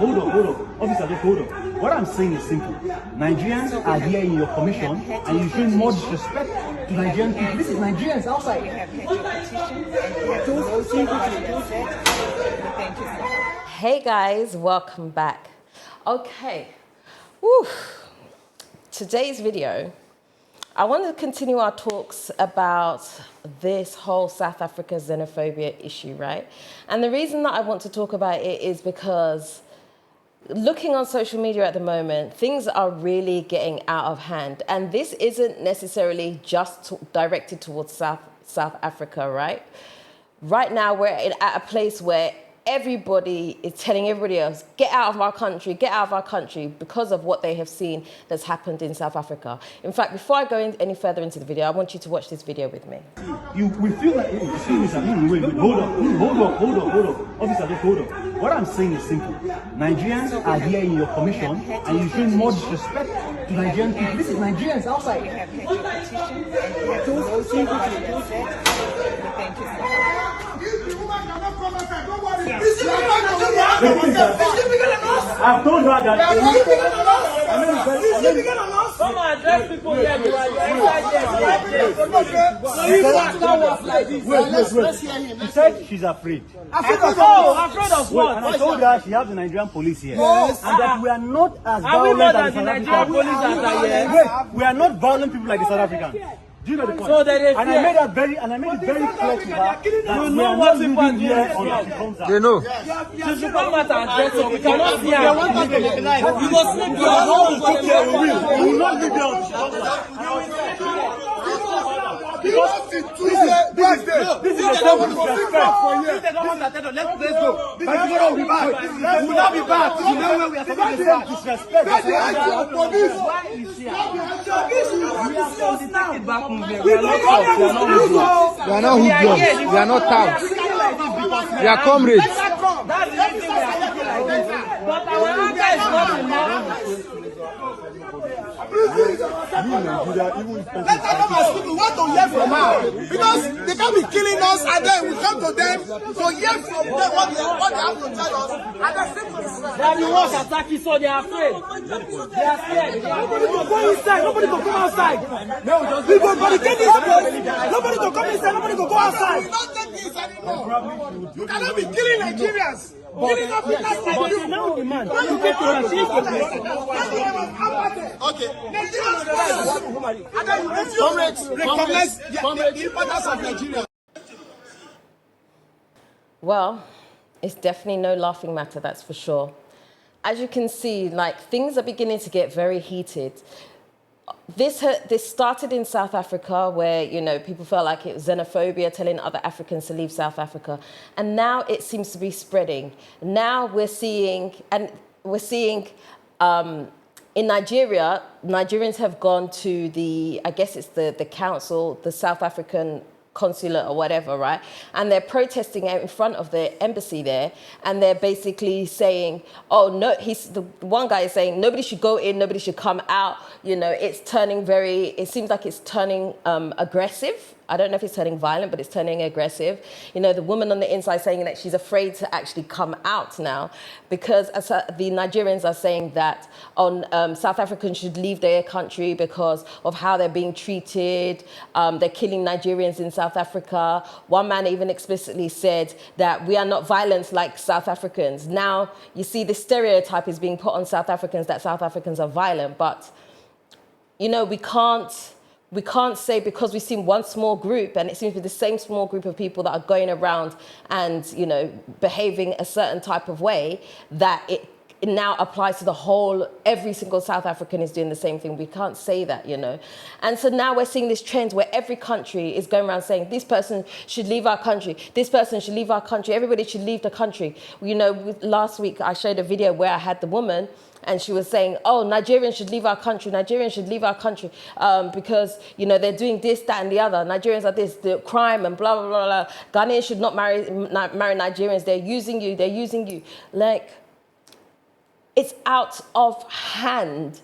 Hold on. Officer, just hold on. What I'm saying is simple. Nigerians are here in your commission and you're showing more disrespect to Nigerian people. This is Nigerians outside. Hey guys, welcome back. Okay. Woo. Today's video, I want to continue our talks about this whole South Africa xenophobia issue, right? And the reason that I want to talk about it is because looking on social media at the moment, things are really getting out of hand. And this isn't necessarily just directed towards South Africa, right? Right now, we're at a place where everybody is telling everybody else, get out of our country, because of what they have seen that's happened in South Africa. In fact, before I go any further into the video, I want you to watch this video with me. We feel like, excuse me, sir, wait, hold on. Officer, just hold on. What I'm saying is simple. Nigerians are here in your commission and you're showing more disrespect to Nigerian people. This is Nigerians outside. I've told her that. Come and address people here. You She said she's afraid. Afraid of what? And I told her she has the Nigerian police here. Yes. And that we are not as Are we violent more as than the the South Nigerian Africans. police that are here? Wait, we are not violent people like the South Africans. Do you know the point? So they and I made it very clear to her that You we know are what not people are living here doing. until she comes out. They know. She should come out and address it. We cannot see her. You must sleep We your home. will not live here until she comes out. This is a self disrespect for you. Let's go. Tomorrow we'll be back. We will not be back. You know where we are supposed to be back. Disrespect. Why is she We are not hoodlums. We are not touts. We are comrades. That's the reason we are speaking like this. But our anger is not enough. Let us come and speak. We want to hear from her because they can't be killing us and then we come to them to hear from them what they have to tell us and then still to disrespect. They are the ones attacking, so they are afraid. They are scared. Nobody to go inside. Nobody to come outside. We go barricade this place. Nobody to come inside. Nobody to go outside. We don't take this anymore. You cannot be killing Nigerians. Killing Africans like you. Now the man. You get to receive the place. Okay. And then you recognize the importance of Nigeria. Well, it's definitely no laughing matter, that's for sure. As you can see, like, things are beginning to get very heated. This started in South Africa where, you know, people felt like it was xenophobia, telling other Africans to leave South Africa. And now it seems to be spreading. Now we're seeing in Nigeria, Nigerians have gone to the, I guess it's the council, the South African consulate or whatever, right? And they're protesting out in front of the embassy there, and they're basically saying, oh no, the one guy is saying nobody should go in, nobody should come out. You know, it seems like it's turning aggressive. I don't know if it's turning violent, but it's turning aggressive. You know, the woman on the inside saying that she's afraid to actually come out now because the Nigerians are saying that South Africans should leave their country because of how they're being treated. They're killing Nigerians in South Africa. One man even explicitly said that we are not violent like South Africans. Now, you see, this stereotype is being put on South Africans that South Africans are violent, but, you know, we can't say because we've seen one small group and it seems to be the same small group of people that are going around and, you know, behaving a certain type of way that it now applies to the whole, every single South African is doing the same thing. We can't say that, you know. And so now we're seeing this trend where every country is going around saying this person should leave our country, this person should leave our country, everybody should leave the country. You know, last week I showed a video where I had the woman and she was saying, oh, Nigerians should leave our country. Nigerians should leave our country because, you know, they're doing this, that, and the other. Nigerians are this, the crime and blah, blah, blah, blah. Ghanaians should not marry Nigerians. They're using you. Like, it's out of hand.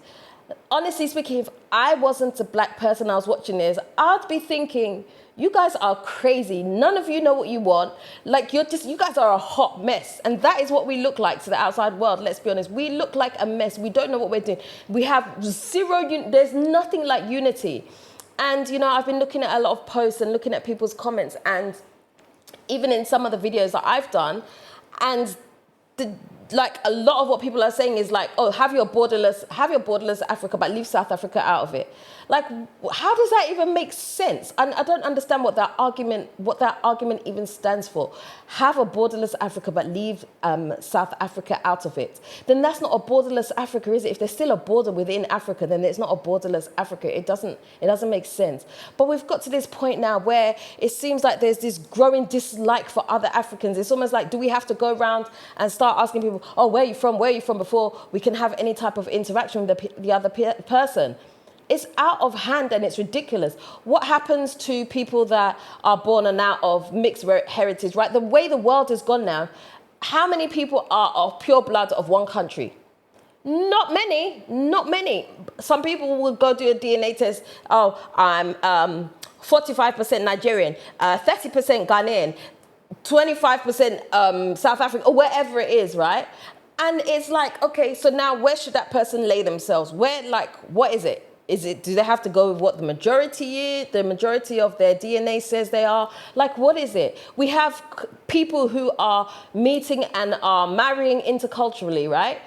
Honestly speaking, if I wasn't a black person, I was watching this, I'd be thinking, you guys are crazy. None of you know what you want. Like, you guys are a hot mess. And that is what we look like to the outside world, let's be honest. We look like a mess. We don't know what we're doing. We have there's nothing like unity. And, you know, I've been looking at a lot of posts and looking at people's comments, and even in some of the videos that I've done, and like a lot of what people are saying is like, oh, have your borderless Africa, but leave South Africa out of it. Like, how does that even make sense? And I don't understand what that argument even stands for. Have a borderless Africa, but leave South Africa out of it. Then that's not a borderless Africa, is it? If there's still a border within Africa, then it's not a borderless Africa. It doesn't make sense. But we've got to this point now where it seems like there's this growing dislike for other Africans. It's almost like, do we have to go around and start asking people, oh, where are you from? Where are you from? Before we can have any type of interaction with the other person. It's out of hand and it's ridiculous. What happens to people that are born and out of mixed heritage, right? The way the world has gone now, how many people are of pure blood of one country? Not many, not many. Some people will go do a DNA test. Oh, I'm 45% Nigerian, 30% Ghanaian, 25% South African, or wherever it is, right? And it's like, okay, so now where should that person lay themselves? What is it? Do they have to go with what the majority of their DNA says they are? Like, what is it? We have people who are meeting and are marrying interculturally, right?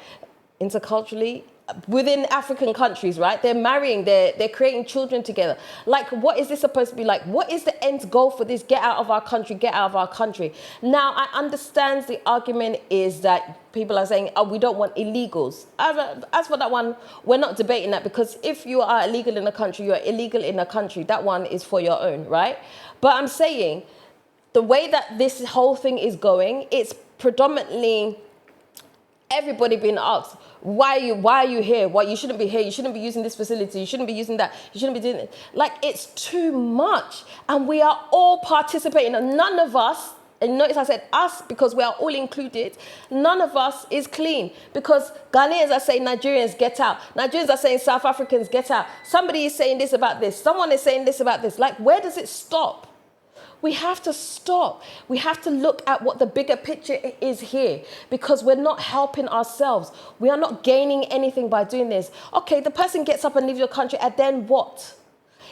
Interculturally within African countries, right? They're marrying, they're creating children together. Like, what is this supposed to be like? What is the end goal for this? Get out of our country, get out of our country. Now, I understand the argument is that people are saying, oh, we don't want illegals. As for that one, we're not debating that, because if you are illegal in a country, you're illegal in a country. That one is for your own, right? But I'm saying the way that this whole thing is going, it's predominantly everybody being asked, why are you here? Why you shouldn't be here? You shouldn't be using this facility. You shouldn't be using that. You shouldn't be doing it. Like, it's too much. And we are all participating. And none of us, and notice I said us because we are all included, none of us is clean. Because Ghanaians are saying Nigerians get out. Nigerians are saying South Africans get out. Somebody is saying this about this. Someone is saying this about this. Like, where does it stop? We have to stop. We have to look at what the bigger picture is here, because we're not helping ourselves. We are not gaining anything by doing this. Okay, the person gets up and leaves your country, and then what?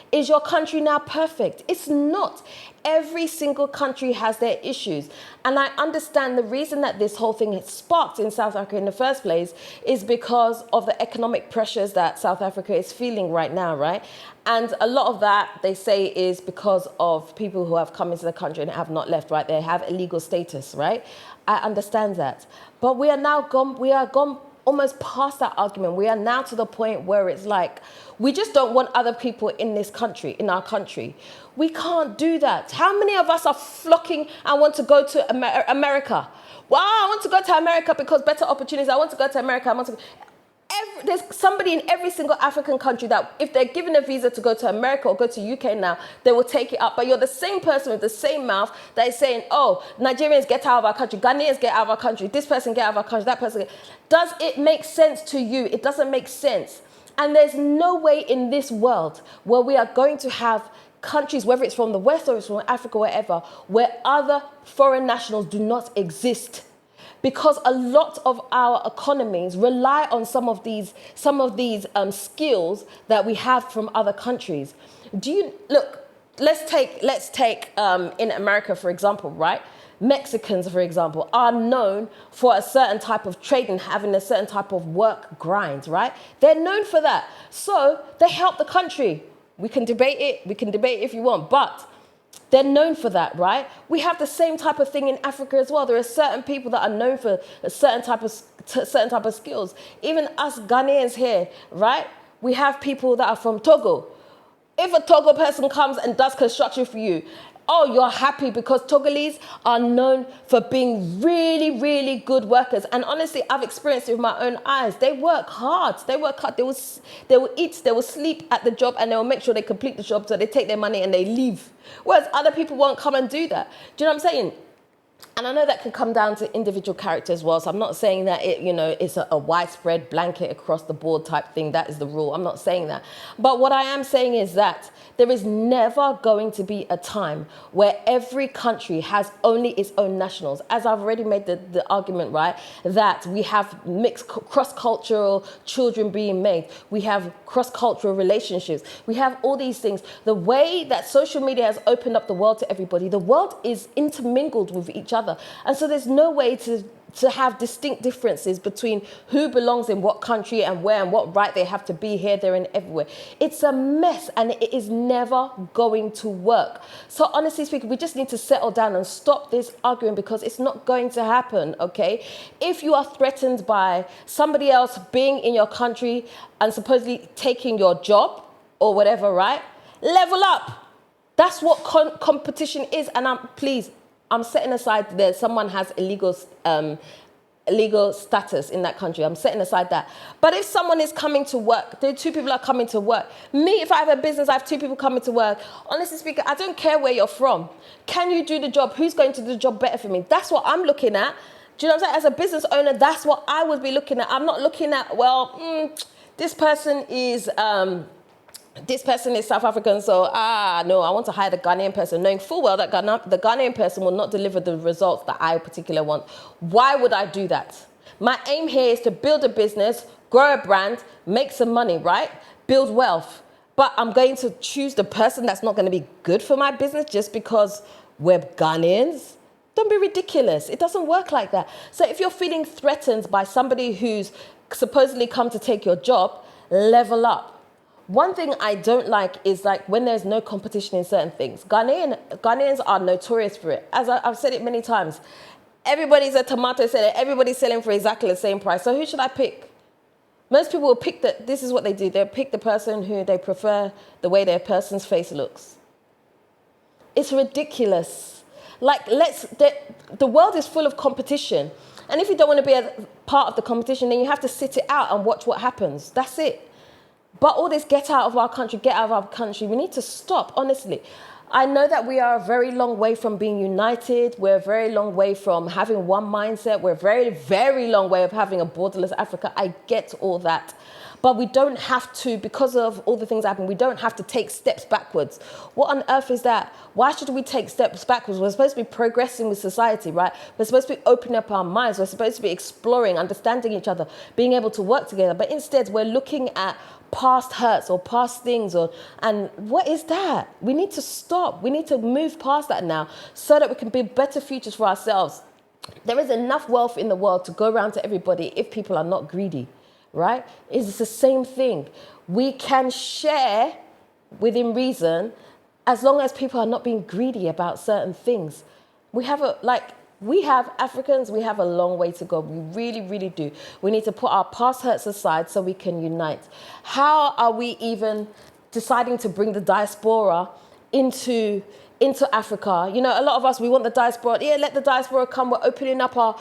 Is your country now perfect? It's not. Every single country has their issues. And I understand the reason that this whole thing has sparked in South Africa in the first place is because of the economic pressures that South Africa is feeling right now, right? And a lot of that, they say, is because of people who have come into the country and have not left, right? They have illegal status, right? I understand that. But we are gone almost past that argument. We are now to the point where it's like, we just don't want other people in this country, in our country. We can't do that. How many of us are flocking and want to go to America? Wow, I want to go to America because better opportunities. I want to go to America. There's somebody in every single African country that if they're given a visa to go to America or go to UK now, they will take it up. But you're the same person with the same mouth that is saying, oh, Nigerians get out of our country, Ghanaians get out of our country, this person get out of our country, that person. Does it make sense to you? It doesn't make sense. And there's no way in this world where we are going to have countries, whether it's from the West or it's from Africa, wherever, where other foreign nationals do not exist. Because a lot of our economies rely on some of these skills that we have from other countries. Let's take in America, for example, right? Mexicans, for example, are known for a certain type of trade and having a certain type of work grind, right? They're known for that. So they help the country. We can debate it if you want, but they're known for that, right? We have the same type of thing in Africa as well. There are certain people that are known for a certain type of skills. Even us Ghanaians here, right? We have people that are from Togo. If a Togo person comes and does construction for you, oh, you're happy because Togolese are known for being really, really good workers. And honestly, I've experienced it with my own eyes. They work hard. They will eat, they will sleep at the job, and they will make sure they complete the job, so they take their money and they leave. Whereas other people won't come and do that. Do you know what I'm saying? And I know that can come down to individual character as well. So I'm not saying that it's a widespread blanket across the board type thing. That is the rule. I'm not saying that. But what I am saying is that there is never going to be a time where every country has only its own nationals. As I've already made the argument, right, that we have mixed cross-cultural children being made. We have cross-cultural relationships. We have all these things. The way that social media has opened up the world to everybody, the world is intermingled with each other. And so there's no way to have distinct differences between who belongs in what country and where and what right they have to be here, there, and everywhere. It's a mess, and it is never going to work. So honestly speaking, we just need to settle down and stop this arguing, because it's not going to happen, okay? If you are threatened by somebody else being in your country and supposedly taking your job or whatever, right? Level up. That's what competition is. And I'm setting aside that someone has illegal status in that country. I'm setting aside that. But if someone is coming to work, the two people are coming to work. Me, if I have a business, I have two people coming to work. Honestly speaking, I don't care where you're from. Can you do the job? Who's going to do the job better for me? That's what I'm looking at. Do you know what I'm saying? As a business owner, that's what I would be looking at. I'm not looking at, this person is South African, so no, I want to hire the Ghanaian person, knowing full well that the Ghanaian person will not deliver the results that I particularly want. Why would I do that? My aim here is to build a business, grow a brand, make some money, right? Build wealth. But I'm going to choose the person that's not going to be good for my business just because we're Ghanaians? Don't be ridiculous. It doesn't work like that. So if you're feeling threatened by somebody who's supposedly come to take your job, level up. One thing I don't like is when there's no competition in certain things. Ghanaians are notorious for it. As I've said it many times, everybody's a tomato seller. Everybody's selling for exactly the same price. So who should I pick? Most people will pick this is what they do. They'll pick the person who they prefer the way their person's face looks. It's ridiculous. The world is full of competition. And if you don't want to be a part of the competition, then you have to sit it out and watch what happens. That's it. But all this get out of our country, we need to stop, honestly. I know that we are a very long way from being united. We're a very long way from having one mindset. We're a very, very long way of having a borderless Africa. I get all that. But we don't have to, because of all the things that happen, we don't have to take steps backwards. What on earth is that? Why should we take steps backwards? We're supposed to be progressing with society, right? We're supposed to be opening up our minds. We're supposed to be exploring, understanding each other, being able to work together. But instead, we're looking at past hurts or past things, and what is that? We need to stop. We need to move past that now so that we can build better futures for ourselves. There is enough wealth in the world to go around to everybody if people are not greedy, right? It's the same thing. We can share within reason as long as people are not being greedy about certain things. We have Africans, we have a long way to go. We really, really do. We need to put our past hurts aside so we can unite. How are we even deciding to bring the diaspora into Africa? You know, a lot of us, we want the diaspora. Yeah, let the diaspora come. We're opening up our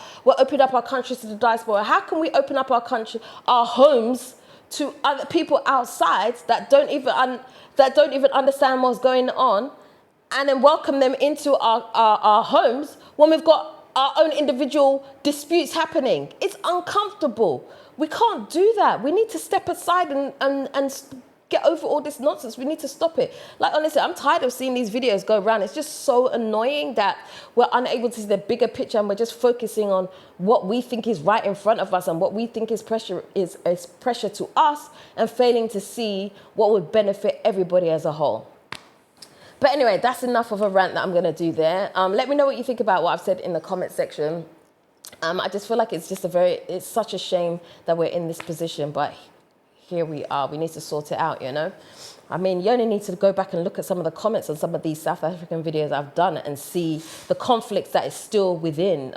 countries to the diaspora. How can we open up our homes to other people outside that don't even understand what's going on, and then welcome them into our homes when we've got our own individual disputes happening? It's uncomfortable. We can't do that. We need to step aside and get over all this nonsense. We need to stop it. Honestly, I'm tired of seeing these videos go around. It's just so annoying that we're unable to see the bigger picture, and we're just focusing on what we think is right in front of us and what we think is pressure to us, and failing to see what would benefit everybody as a whole. But anyway, that's enough of a rant that I'm going to do there. Let me know what you think about what I've said in the comment section. I just feel like it's such a shame that we're in this position, but here we are. We need to sort it out, you know? I mean, you only need to go back and look at some of the comments on some of these South African videos I've done and see the conflicts that is still within.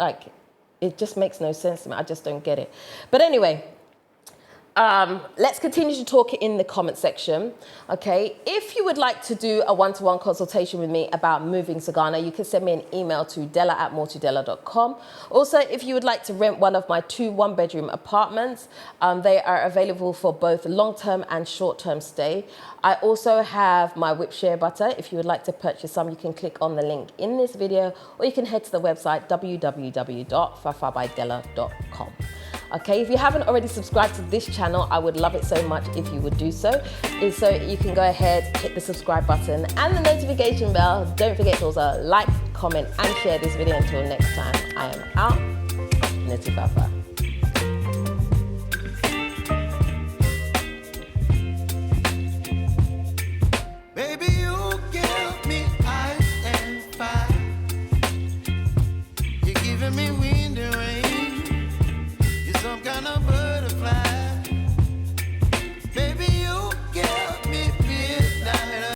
It just makes no sense to me. I just don't get it. But anyway, Let's continue to talk in the comment section. Okay, if you would like to do a one-to-one consultation with me about moving to Ghana, you can send me an email to dela@mortodela.com. Also, if you would like to rent one of my 2 one-bedroom apartments, they are available for both long-term and short-term stay. I also have my whip shea butter. If you would like to purchase some, you can click on the link in this video, or you can head to the website www.fafabydela.com. Okay, if you haven't already subscribed to this channel, I would love it so much if you would do so. So you can go ahead, hit the subscribe button and the notification bell. Don't forget to also like, comment and share this video. Until next time, I am out. Neti Fafa.